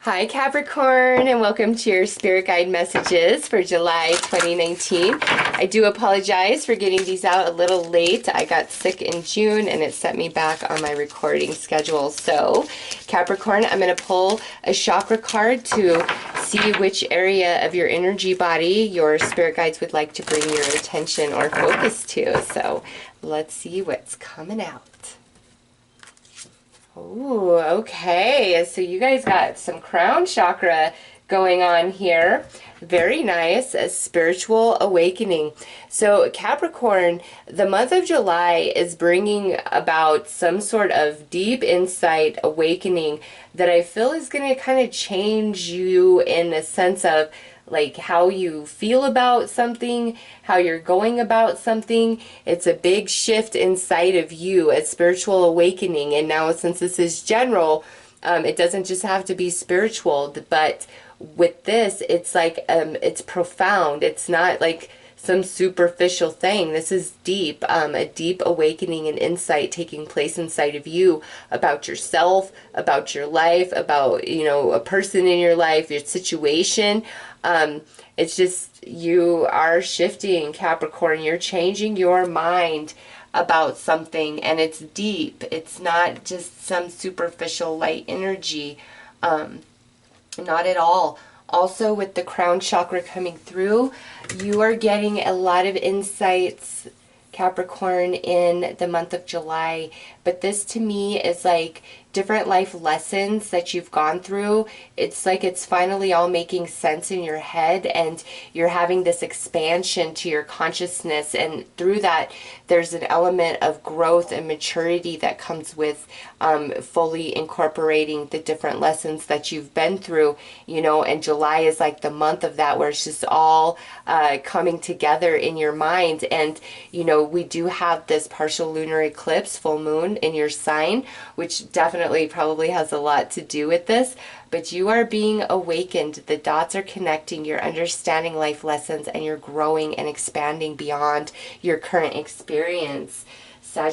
Hi Capricorn, and welcome to your spirit guide messages for July 2019. I do apologize for getting these out a little late. I got sick in June and it set me back on my recording schedule. So Capricorn, I'm going to pull a chakra card to see which area of your energy body your spirit guides would like to bring your attention or focus to. So let's see what's coming out. Ooh, okay. So you guys got some crown chakra going on here. Very nice. A spiritual awakening. So Capricorn, the month of July is bringing about some sort of deep insight awakening that I feel is going to kind of change you in a sense of like how you feel about something, how you're going about something. It's a big shift inside of you, a spiritual awakening. And now since this is general, it doesn't just have to be spiritual, but with this, it's like, it's profound. It's not like some superficial thing. This is deep, a deep awakening and insight taking place inside of you about yourself, about your life, about, you know, a person in your life, your situation. It's just, you are shifting, Capricorn. You're changing your mind about something, and it's deep. It's not just some superficial light energy. Not at all. Also, with the crown chakra coming through, you are getting a lot of insights, Capricorn, in the month of July. But this to me is like different life lessons that you've gone through. It's like it's finally all making sense in your head, and you're having this expansion to your consciousness, and through that there's an element of growth and maturity that comes with fully incorporating the different lessons that you've been through, you know. And July is like the month of that, where it's just all coming together in your mind. And you know, we do have this partial lunar eclipse, full moon in your sign, which definitely probably has a lot to do with this. But you are being awakened. The dots are connecting. You're understanding life lessons, and you're growing and expanding beyond your current experience. I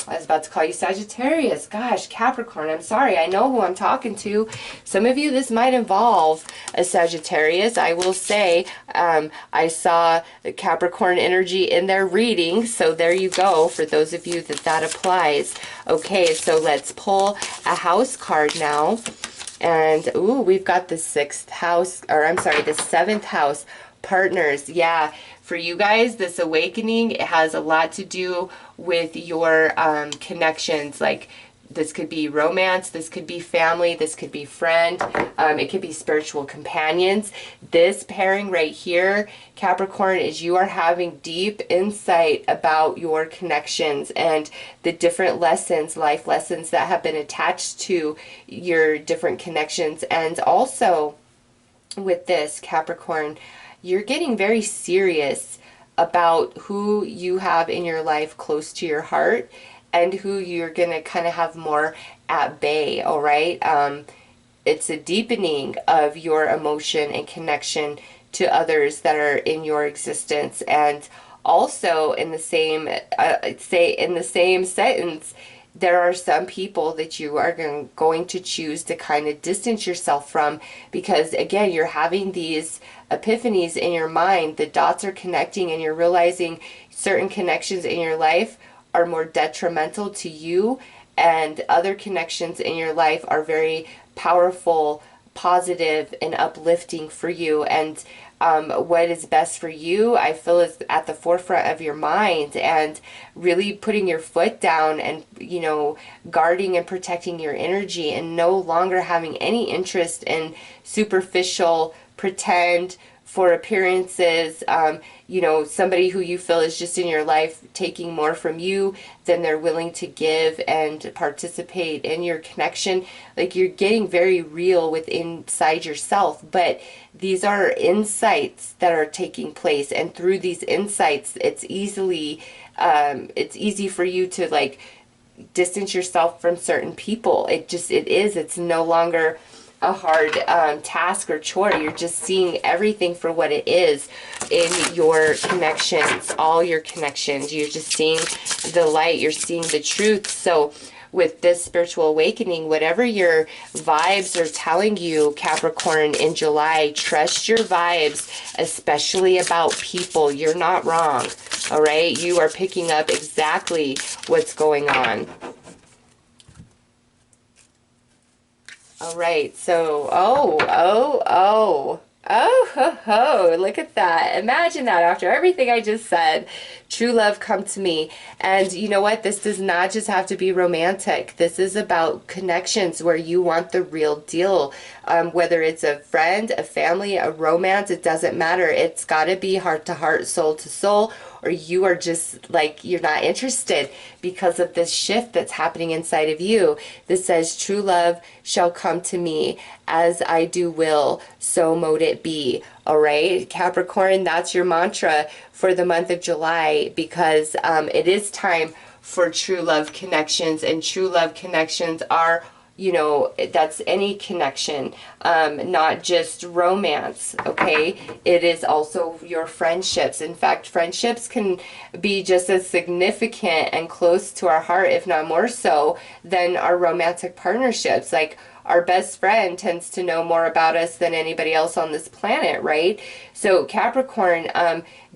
was about to call you Sagittarius. Gosh, Capricorn, I'm sorry. I know who I'm talking to. Some of you, this might involve a Sagittarius. I will say, I saw the Capricorn energy in their reading. So there you go, for those of you that applies. Okay, so let's pull a house card now. And, ooh, we've got the sixth house, or I'm sorry, the seventh house, partners. Yeah, for you guys, this awakening, it has a lot to do with your connections. Like, this could be romance, this could be family, this could be friend, it could be spiritual companions. This pairing right here, Capricorn, is you are having deep insight about your connections and the different lessons, life lessons that have been attached to your different connections. And also with this, Capricorn, you're getting very serious about who you have in your life close to your heart and who you're going to kind of have more at bay, all right? It's a deepening of your emotion and connection to others that are in your existence. And also in the same, in the same sentence, there are some people that you are going to choose to kind of distance yourself from, because again, you're having these epiphanies in your mind. The dots are connecting, and you're realizing certain connections in your life are more detrimental to you, and other connections in your life are very powerful, positive, and uplifting for you. And what is best for you, I feel, is at the forefront of your mind, and really putting your foot down and, you know, guarding and protecting your energy, and no longer having any interest in superficial pretend for appearances. You know, somebody who you feel is just in your life taking more from you than they're willing to give and participate in your connection. Like, you're getting very real inside yourself, but these are insights that are taking place, and through these insights, it's easy for you to like distance yourself from certain people. It's no longer a hard task or chore. You're just seeing everything for what it is in your connections, all your connections. You're just seeing the light. You're seeing the truth. So with this spiritual awakening, whatever your vibes are telling you, Capricorn, in July, trust your vibes, especially about people. You're not wrong, all right? You are picking up exactly what's going on. All right, so, oh, ho, ho, look at that. Imagine that after everything I just said, true love come to me. And you know what? This does not just have to be romantic. This is about connections where you want the real deal. Whether it's a friend, a family, a romance, it doesn't matter. It's got to be heart to heart, soul to soul, or you are just like, you're not interested because of this shift that's happening inside of you. This says, true love shall come to me, as I do will, so mote it be. All right, Capricorn, that's your mantra for the month of July, because it is time for true love connections, and true love connections are, you know, that's any connection, not just romance, okay? It is also your friendships. In fact, friendships can be just as significant and close to our heart, if not more so, than our romantic partnerships. Like, our best friend tends to know more about us than anybody else on this planet, right? So Capricorn,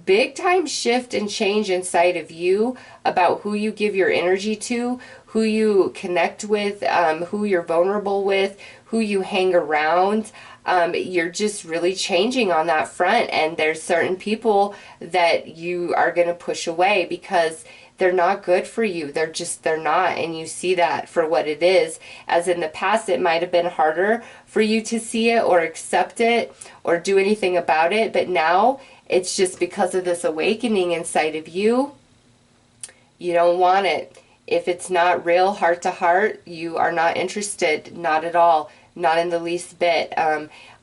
big time shift and change inside of you about who you give your energy to, who you connect with, who you're vulnerable with, who you hang around. You're just really changing on that front, and there's certain people that you are going to push away because they're not good for you. They're not. And you see that for what it is. As in the past, it might have been harder for you to see it or accept it or do anything about it. But now it's just because of this awakening inside of you. You don't want it. If it's not real heart to heart, you are not interested. Not at all. Not in the least bit.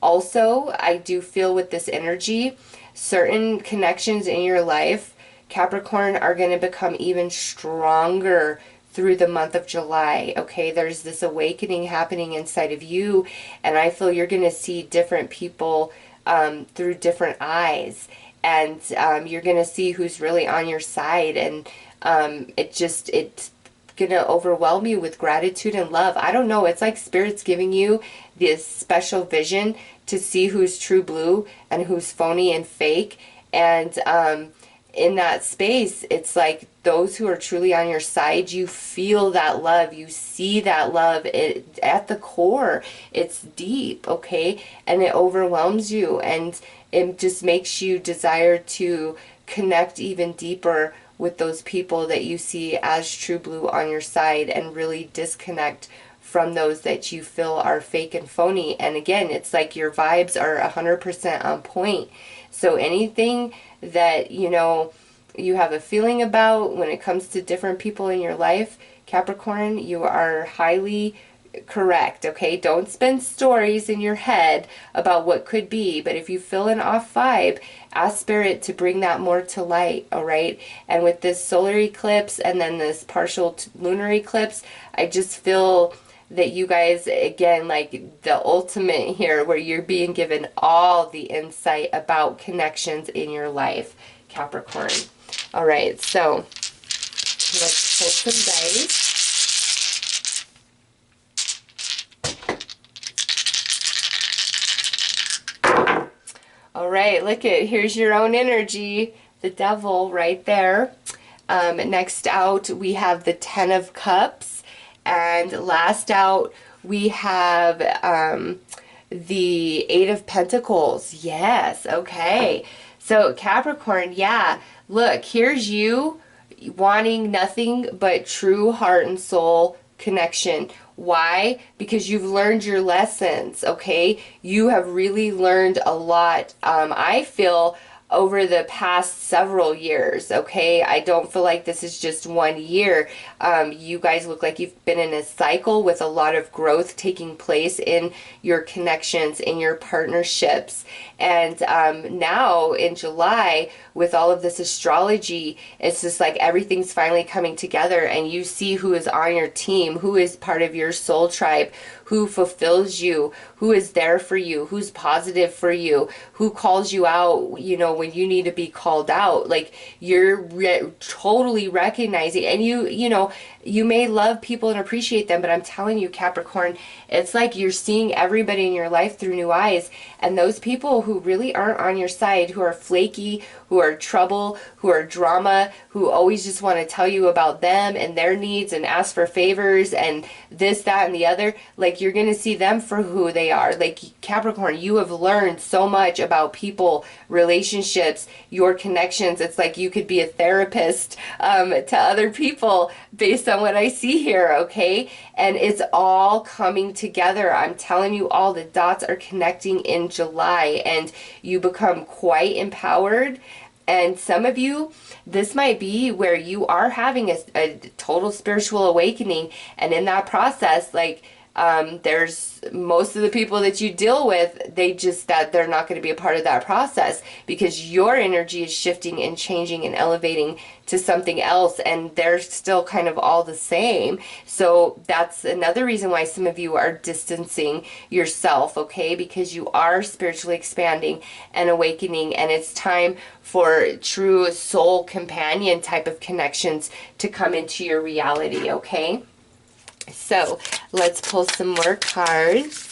Also, I do feel with this energy, certain connections in your life, Capricorn, are going to become even stronger through the month of July, okay? There's this awakening happening inside of you, and I feel you're going to see different people through different eyes, and you're going to see who's really on your side, and it's going to overwhelm you with gratitude and love. I don't know, it's like Spirit's giving you this special vision to see who's true blue and who's phony and fake, and in that space, it's like those who are truly on your side, you feel that love, you see that love at the core. It's deep, okay? And it overwhelms you, and it just makes you desire to connect even deeper with those people that you see as true blue on your side, and really disconnect from those that you feel are fake and phony. And again, it's like your vibes are 100% on point. So anything that, you know, you have a feeling about when it comes to different people in your life, Capricorn, you are highly correct, okay? Don't spin stories in your head about what could be, but if you feel an off vibe, ask Spirit to bring that more to light, all right? And with this solar eclipse and then this partial lunar eclipse, I just feel that you guys, again, like the ultimate here, where you're being given all the insight about connections in your life, Capricorn. All right, so let's pull some dice. All right, look at, here's your own energy, the devil right there. Next out, we have the Ten of Cups. And last out, we have the Eight of Pentacles. Yes, okay. So Capricorn, yeah, look, here's you wanting nothing but true heart and soul connection. Why? Because you've learned your lessons, okay? You have really learned a lot, I feel, over the past several years, okay? I don't feel like this is just 1 year. You guys look like you've been in a cycle with a lot of growth taking place in your connections, in your partnerships. And now in July, with all of this astrology, it's just like everything's finally coming together, and you see who is on your team, who is part of your soul tribe, who fulfills you, who is there for you, who's positive for you, who calls you out, you know, when you need to be called out. Like, you're totally recognizing, and you know, you may love people and appreciate them, but I'm telling you, Capricorn, it's like you're seeing everybody in your life through new eyes. And those people who really aren't on your side, who are flaky, who are trouble, who are drama, who always just want to tell you about them and their needs and ask for favors and this, that, and the other, like, you're going to see them for who they are. Like, Capricorn, you have learned so much about people, relationships, your connections. It's like you could be a therapist to other people based on what I see here, okay? And it's all coming together. I'm telling you, all the dots are connecting in July, and you become quite empowered. And some of you, this might be where you are having a total spiritual awakening. And in that process, like, there's most of the people that you deal with, they're not going to be a part of that process because your energy is shifting and changing and elevating to something else, and they're still kind of all the same. So that's another reason why some of you are distancing yourself, okay? Because you are spiritually expanding and awakening, and it's time for true soul companion type of connections to come into your reality, okay? So let's pull some more cards.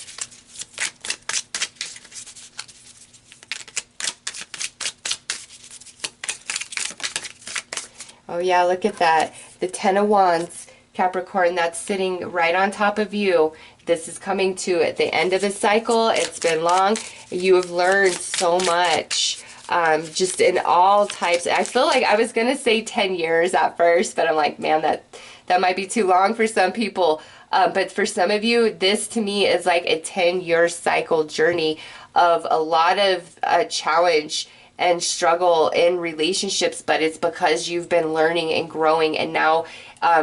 Oh yeah, look at that. The Ten of Wands, Capricorn, that's sitting right on top of you. This is coming to at the end of a cycle. It's been long. You have learned so much. Just in all types. I feel like I was going to say 10 years at first, but I'm like, man, that might be too long for some people. But for some of you, this to me is like a 10-year cycle journey of a lot of challenge and struggle in relationships, but it's because you've been learning and growing, and now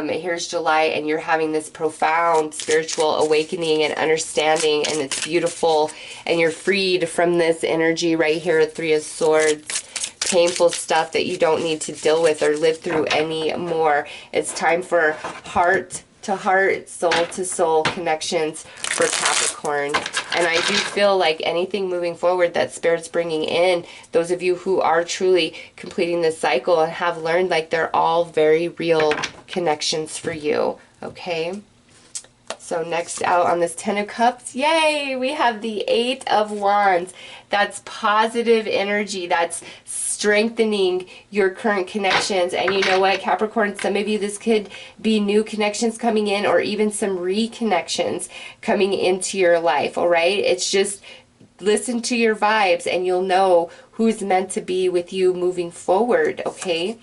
here's July and you're having this profound spiritual awakening and understanding, and it's beautiful, and you're freed from this energy right here, Three of Swords, painful stuff that you don't need to deal with or live through anymore. It's time for heart to heart, soul to soul connections for Capricorn. And I do feel like anything moving forward that Spirit's bringing in, those of you who are truly completing this cycle and have learned, like, they're all very real connections for you, okay? So next out on this Ten of Cups, yay, we have the Eight of Wands. That's positive energy. That's strengthening your current connections. And you know what, Capricorn, some of you, this could be new connections coming in, or even some reconnections coming into your life, all right? It's just listen to your vibes and you'll know who's meant to be with you moving forward, okay?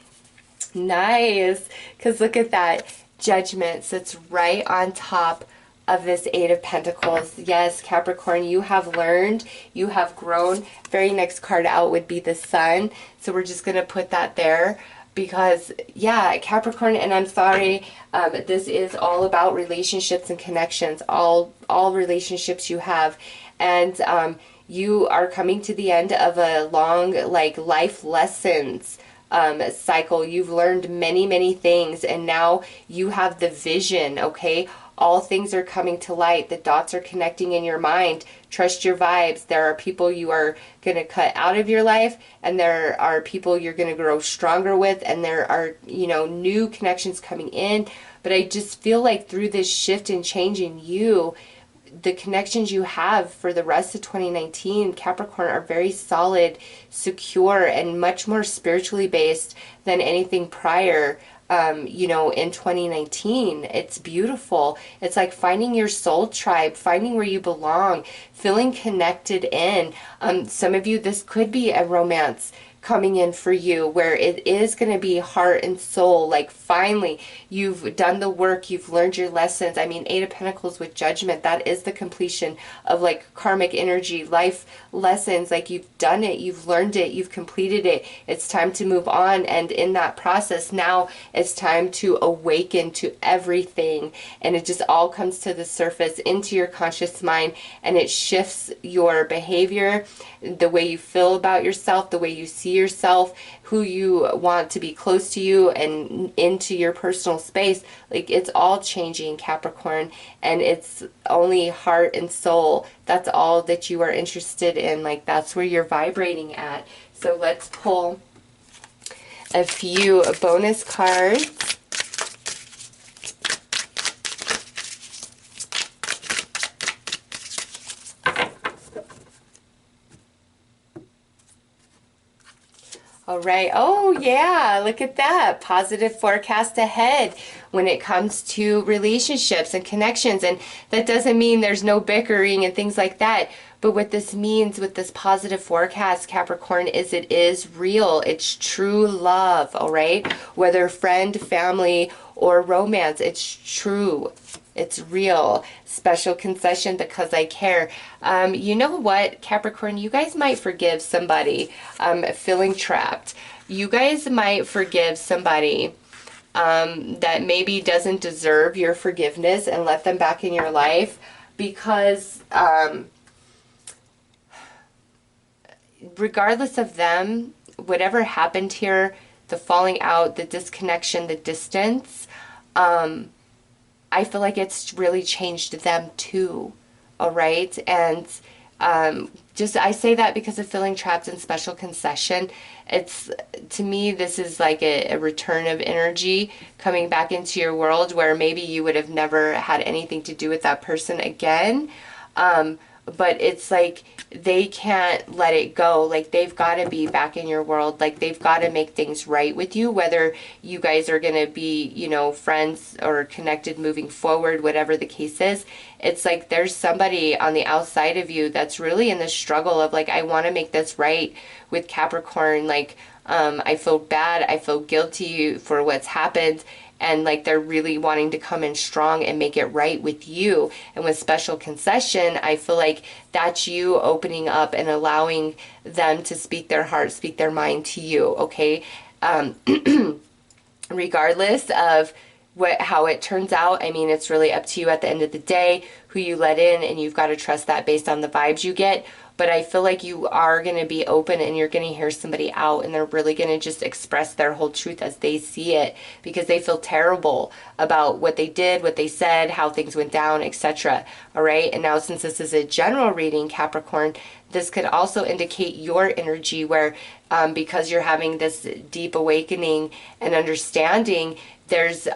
Nice, because look at that. Judgment sits right on top of this Eight of Pentacles. Yes, Capricorn, you have learned, you have grown. Very next card out would be the Sun. So we're just going to put that there because, yeah, Capricorn, and I'm sorry, this is all about relationships and connections, all relationships you have. And you are coming to the end of a long, like, life lessons cycle. You've learned many things, and now you have the vision, okay? All things are coming to light. The dots are connecting in your mind. Trust your vibes. There are people you are going to cut out of your life, and there are people you're going to grow stronger with, and there are, you know, new connections coming in. But I just feel like through this shift and change in you, the connections you have for the rest of 2019, Capricorn, are very solid, secure, and much more spiritually based than anything prior, you know, in 2019. It's beautiful. It's like finding your soul tribe, finding where you belong, feeling connected in. Some of you, this could be a romance coming in for you where it is going to be heart and soul. Like, finally you've done the work, you've learned your lessons. I mean, Eight of Pentacles with Judgment, that is the completion of, like, karmic energy, life lessons. Like, you've done it, you've learned it, you've completed it. It's time to move on, and in that process now it's time to awaken to everything, and it just all comes to the surface into your conscious mind, and it shifts your behavior, the way you feel about yourself, the way you see yourself, who you want to be close to you, and into your personal space. Like, it's all changing, Capricorn, and it's only heart and soul. That's all that you are interested in. Like, that's where you're vibrating at. So let's pull a few bonus cards. All right. Oh, yeah. Look at that. Positive forecast ahead when it comes to relationships and connections. And that doesn't mean there's no bickering and things like that. But what this means with this positive forecast, Capricorn, is it is real. It's true love. All right. Whether friend, family, or romance, it's true. It's real. Special concession because I care. You know what, Capricorn? You guys might forgive somebody feeling trapped. You guys might forgive somebody that maybe doesn't deserve your forgiveness and let them back in your life because regardless of them, whatever happened here, the falling out, the disconnection, the distance, I feel like it's really changed them too. All right. And just, I say that because of feeling trapped in special concession. It's, to me, this is like a return of energy coming back into your world where maybe you would have never had anything to do with that person again. But it's like they can't let it go. Like they've got to be back in your world. Like they've got to make things right with you, whether you guys are going to be, you know, friends or connected moving forward, whatever the case is. It's like there's somebody on the outside of you that's really in this struggle of like, I want to make this right with Capricorn. Like, I feel bad. I feel guilty for what's happened. And like they're really wanting to come in strong and make it right with you. And with special concession, I feel like that's you opening up and allowing them to speak their heart, speak their mind to you, okay? Regardless of how it turns out, I mean, it's really up to you at the end of the day who you let in, and you've got to trust that based on the vibes you get. But I feel like you are going to be open and you're going to hear somebody out and they're really going to just express their whole truth as they see it because they feel terrible about what they did, what they said, how things went down, etc. All right. And now since this is a general reading, Capricorn, this could also indicate your energy where because you're having this deep awakening and understanding, there's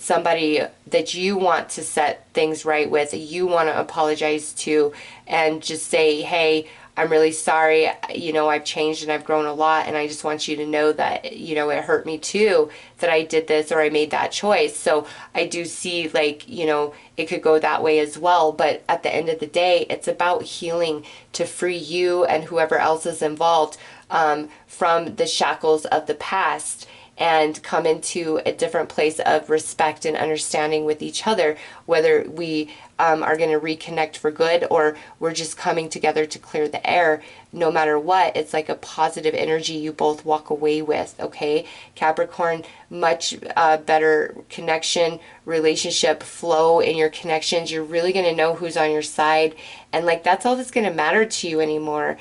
somebody that you want to set things right with, you want to apologize to, and just say, hey, I'm really sorry, you know, I've changed and I've grown a lot, and I just want you to know that, you know, it hurt me too that I did this or I made that choice. So I do see, like, you know, it could go that way as well, but at the end of the day, it's about healing to free you and whoever else is involved from the shackles of the past and come into a different place of respect and understanding with each other, whether we are going to reconnect for good or we're just coming together to clear the air. No matter what, it's like a positive energy you both walk away with, okay? Capricorn, much better connection, relationship flow in your connections. You're really going to know who's on your side, and like that's all that's going to matter to you anymore.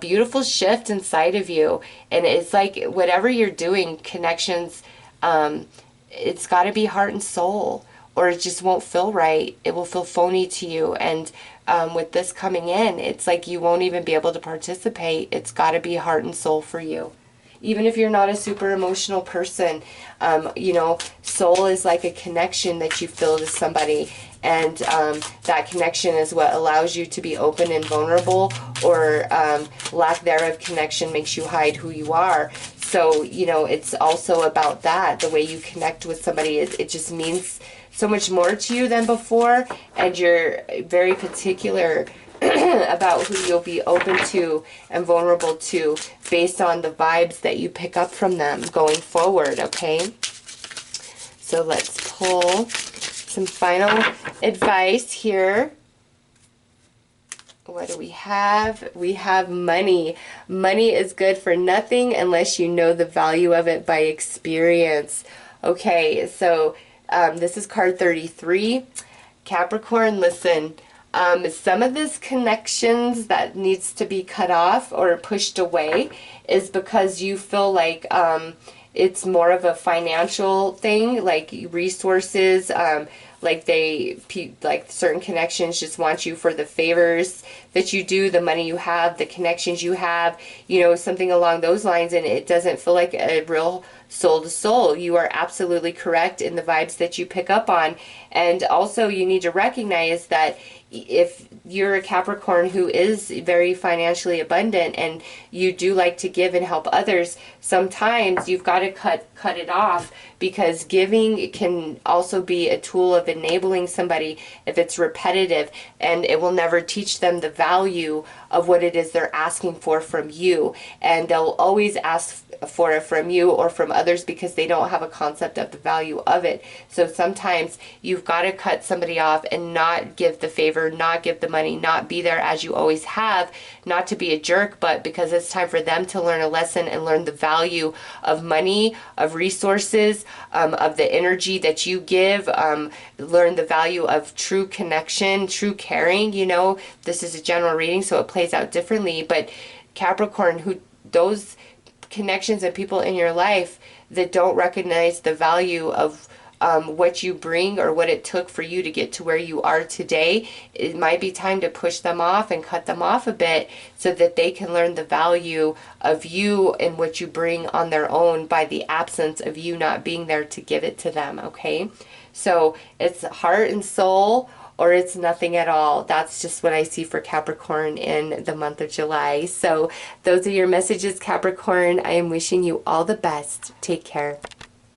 Beautiful shift inside of you, and it's like whatever you're doing, connections, it's got to be heart and soul, or it just won't feel right. It will feel phony to you. And with this coming in, it's like you won't even be able to participate. It's got to be heart and soul for you. Even if you're not a super emotional person, you know, soul is like a connection that you feel to somebody. And that connection is what allows you to be open and vulnerable, or lack thereof connection makes you hide who you are. So, you know, it's also about that. The way you connect with somebody, it just means so much more to you than before, and you're very particular about who you'll be open to and vulnerable to based on the vibes that you pick up from them going forward, okay? So let's pull some final advice here. What do we have? We have money. Money is good for nothing unless you know the value of it by experience. Okay, so this is card 33. Capricorn, listen, some of this connections that needs to be cut off or pushed away is because you feel like it's more of a financial thing, like resources, like certain connections just want you for the favors that you do, the money you have, the connections you have, you know, something along those lines, and it doesn't feel like a real soul to soul. You are absolutely correct in the vibes that you pick up on. And also you need to recognize that if you're a Capricorn who is very financially abundant and you do like to give and help others, sometimes you've got to cut it off, because giving can also be a tool of enabling somebody if it's repetitive, and it will never teach them the value of what it is they're asking for from you. And they'll always ask for it from you or from others because they don't have a concept of the value of it. So sometimes you've got to cut somebody off and not give the favor, not give the money, not be there as you always have, not to be a jerk, but because it's time for them to learn a lesson and learn the value of money, of resources, of the energy that you give, learn the value of true connection, true caring. You know, this is a general reading, so it plays out differently, but Capricorn, who those connections and people in your life that don't recognize the value of what you bring or what it took for you to get to where you are today, it might be time to push them off and cut them off a bit so that they can learn the value of you and what you bring on their own by the absence of you not being there to give it to them, okay? So it's heart and soul, or it's nothing at all. That's just what I see for Capricorn in the month of July. So those are your messages, Capricorn. I am wishing you all the best. Take care.